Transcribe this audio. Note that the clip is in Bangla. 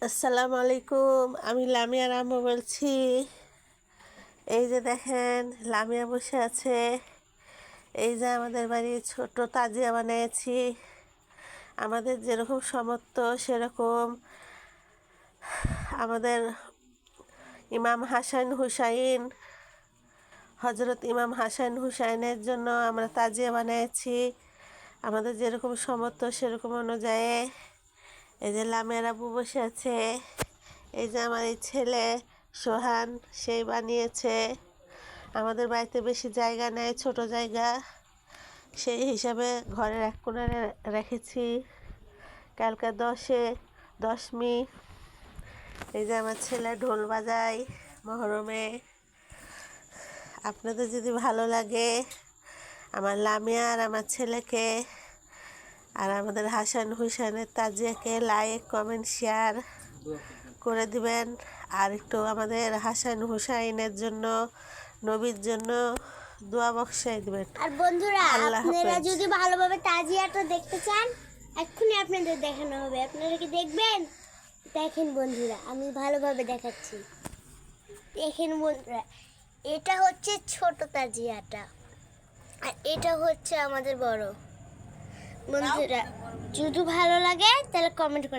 আসসালামু আলাইকুম। আমি লামিয়া রাম্মু বলছি। এই যে দেখেন, লামিয়া বসে আছে। এই যে আমাদের বাড়ি ছোট তাজিয়া বানিয়েছি। আমাদের যেরকম সামর্থ্য সেরকম আমাদের ইমাম হাসান হুসাইন, হজরত ইমাম হাসান হুসাইনের জন্য আমরা তাজিয়া বানিয়েছি। আমাদের যেরকম সামর্থ্য সেরকম অনুযায়ী। এই যে লামিয়ার আব্বু বসে আছে। এই যে আমার এই ছেলে সোহান, সেই বানিয়েছে। আমাদের বাড়িতে বেশি জায়গা নেই, ছোট জায়গা, সেই হিসাবে ঘরের এক কোণারে রেখেছি। কালকে 10মি। এই যে আমার ছেলে ঢোল বাজায় মহরমে। আপনাদের যদি ভালো লাগে আমার লামিয়া আর আমার ছেলেকে আর আমাদের হাসান হুসাইনের তাজিয়াকে লাইক, কমেন্ট, শেয়ার করে দিবেন। আর একটু আমাদের হাসান হুসাইনের জন্য, নবীর জন্য দোয়া বক্সাই দিবেন। আর বন্ধুরা, আল্লাহ আপনারা হাফেজ। যদি ভালোভাবে তাজিয়াটা দেখতে চান, এক্ষুনি আপনাদের দেখানো হবে। আপনারা কি দেখবেন? দেখেন বন্ধুরা, আমি ভালোভাবে দেখাচ্ছি। দেখেন বন্ধুরা, এটা হচ্ছে ছোট তাজিয়াটা, আর এটা হচ্ছে আমাদের বড়। বন্ধুরা, যদি ভালো লাগে তাহলে কমেন্ট